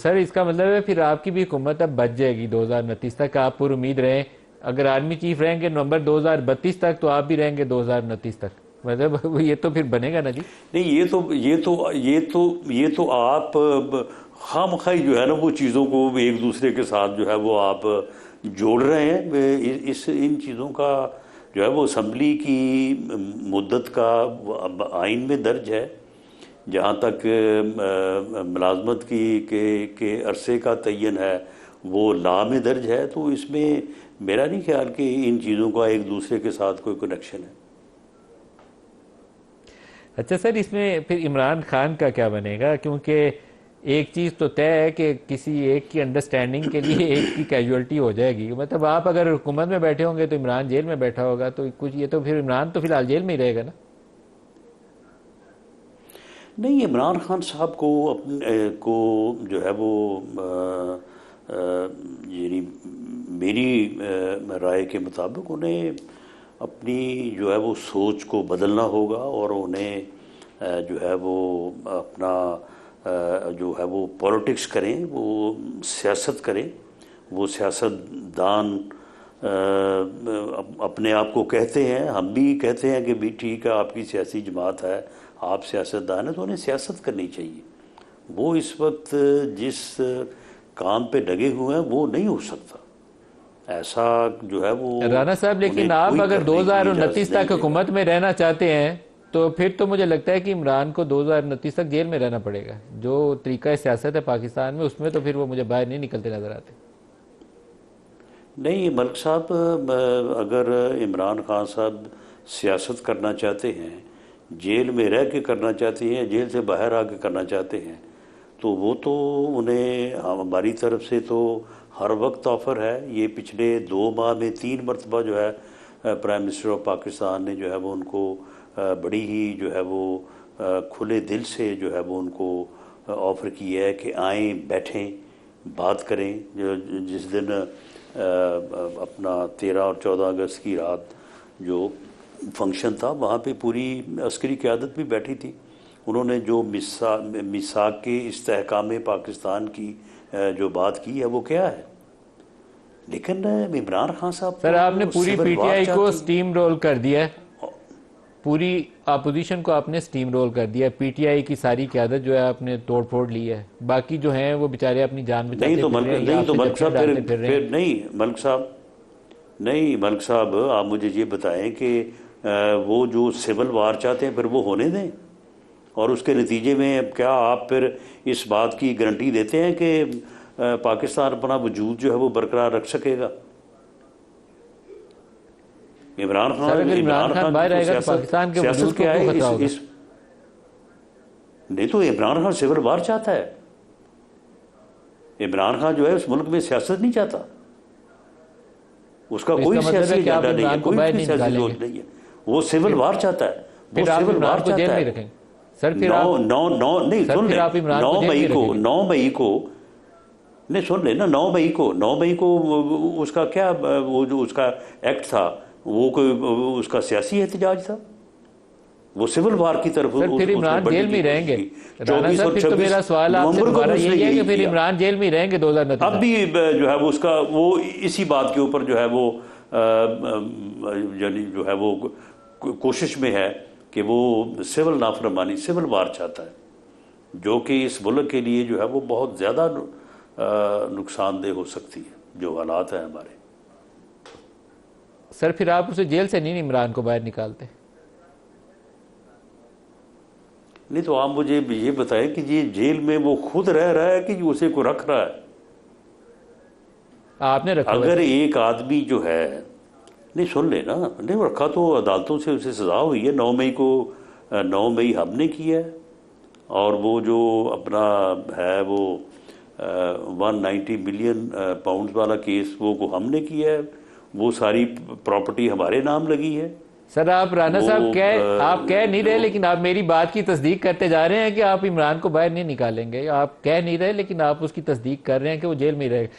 Sir इसका मतलब है फिर आपकी भी हुकूमत अब बच जाएगी 2029 तक, आप पूरी उम्मीद रहें। अगर आर्मी चीफ रहेंगे नवंबर 2032 तक, तो आप भी रहेंगे 2029 तक, मतलब ये तो फिर बनेगा ना जी। नहीं, ये तो आप खामखाई जो है ना वो चीज़ों को एक दूसरे के साथ जो है वो आप जोड़ रहे हैं। इस इन चीज़ों का जो है वो असम्बली की मुद्दत का आइन में दर्ज है। जहाँ तक मुलाजमत के अरसे का तयन है वो लॉ में दर्ज है। तो इसमें मेरा नहीं ख्याल कि इन चीज़ों का एक दूसरे के साथ कोई कनेक्शन है। अच्छा सर, इसमें फिर इमरान खान का क्या बनेगा? क्योंकि एक चीज़ तो तय है कि किसी एक की अंडरस्टैंडिंग के लिए एक की कैजुअलिटी हो जाएगी। मतलब आप अगर हुकूमत में बैठे होंगे तो इमरान जेल में बैठा होगा, तो कुछ ये तो फिर इमरान तो फिलहाल जेल में ही रहेगा ना। नहीं, इमरान खान साहब को अपने को जो है वो यानी मेरी राय के मुताबिक उन्हें अपनी जो है वो सोच को बदलना होगा और उन्हें जो है वो अपना जो है वो पॉलिटिक्स करें, वो सियासत करें। वो सियासतदान अपने आप को कहते हैं, हम भी कहते हैं कि भी ठीक है आपकी सियासी जमात है, आप सियासतदान हैं, तो उन्हें सियासत करनी चाहिए। वो इस वक्त जिस काम पे लगे हुए हैं वो नहीं हो सकता ऐसा जो है वो। राना साहब, लेकिन उन्हें आप कोई अगर करने की इजाज़त 2029 नहीं तक देगा। हुकूमत में रहना चाहते हैं, तो फिर तो मुझे लगता है कि इमरान को 2029 तक जेल में रहना पड़ेगा। जो तरीका सियासत है पाकिस्तान में, उसमें तो फिर वो मुझे बाहर नहीं निकलते नजर आते। नहीं मलिक साहब, अगर इमरान खान साहब सियासत करना चाहते हैं, जेल में रह के करना चाहते हैं, जेल से बाहर आके करना चाहते हैं, तो वो तो उन्हें हमारी तरफ से तो हर वक्त ऑफ़र है। ये पिछले 2 माह में 3 मरतबा जो है प्राइम मिनिस्टर ऑफ पाकिस्तान ने जो है वो उनको बड़ी ही जो है वो खुले दिल से जो है वो उनको ऑफ़र किया है कि आएँ, बैठें, बात करें। जिस दिन अपना 13 और 14 अगस्त की रात जो फंक्शन था, वहाँ पे पूरी अस्करी क़यादत भी बैठी थी। उन्होंने जो मिसाक के इस्तेहकाम पाकिस्तान की जो बात की है वो क्या है। लेकिन इमरान खान साहब सर आपने तो पूरी सिविल वार पीटीआई को चाहती हैं। स्टीम रोल कर दिया है, पूरी अपोजिशन को आपने स्टीम रोल कर दिया है। पीटीआई की सारी क्यादत जो है आपने तोड़ फोड़ ली है। बाकी जो हैं वो बेचारे अपनी जान बचाते फिर रहे हैं या नहीं तो आपसे मलिक जफ्फियां साहब डालते फिर रहे हैं। फिर नहीं मलिक साहब, नहीं मलिक साहब, आप मुझे ये बताएं कि वो जो सिविल वार चाहते हैं फिर वो होने दें। और उसके नतीजे में क्या आप फिर इस बात की गारंटी देते हैं कि पाकिस्तान अपना वजूद जो है वो बरकरार रख सकेगा? सर अगर इमरान इमरान खान खान की बाहर तो आएगा तो पाकिस्तान के सियासत वजूद को क्या क्यों है खतरा होगा? इस नहीं तो इमरान खान सिविल वार चाहता है। इमरान खान जो है उस मुल्क में सियासत नहीं चाहता। उसका तो कोई इसका मतलब है सियासी कि आप एजेंडा नहीं है, इमरान को कोई बाहर उसकी नहीं सियासी निकालेंगे? सोच नहीं है। वो सिविल फिर वार चाहता है। वो फिर आप सिविल इमरान वार को जेल चाहता में ही है। रखेंगे? सर फिर नौ आप नौ नौ नहीं, सर सुन फिर ले। आप इमरान को नौ जेल में मई ही को रखेंगे? 9 मई को नहीं, सुन ले ना, 9 मई को उसका क्या वो जो उसका एक्ट था वो कोई उसका सियासी एहतजाज था। वो सिविल वार की तरफ सर फिर उसने इमरान बढ़ने जेल में की ही कोशिश रहेंगे? की। राना चौबीस साहब और फिर तो छब्बीस मेरा सवाल आपसे नवंबर को दोबारा भी उसने यही है यही कि फिर किया। इमरान जेल में ही रहेंगे 2029 अब तक? भी जो है वो उसका वो इसी बात के ऊपर जो है वो यानी जो है वो कोशिश में है कि वो सिविल नाफरमानी, सिविल वार चाहता है, जो कि इस मुल्क के लिए जो है वो बहुत ज़्यादा नुकसानदेह हो सकती है जो हालात हैं हमारे। सर फिर आप उसे जेल से नहीं इमरान को बाहर निकालते? नहीं तो आप मुझे ये बताएं कि ये जेल में वो खुद रह रहा है कि उसे को रख रहा है? आपने रखा हुआ है अगर सर। एक आदमी जो है, नहीं सुन लेना, नहीं रखा तो अदालतों से उसे सज़ा हुई है। 9 मई को 9 मई हमने किया है। और वो जो अपना है वो 190 मिलियन पाउंड्स वाला केस वो को हमने किया है। वो सारी प्रॉपर्टी हमारे नाम लगी है। सर आप राना वो साहब आप कह नहीं रहे, जो लेकिन आप मेरी बात की तस्दीक करते जा रहे हैं कि आप इमरान को बाहर नहीं निकालेंगे। आप कह नहीं रहे लेकिन आप उसकी तस्दीक कर रहे हैं कि वो जेल में ही रहेगा।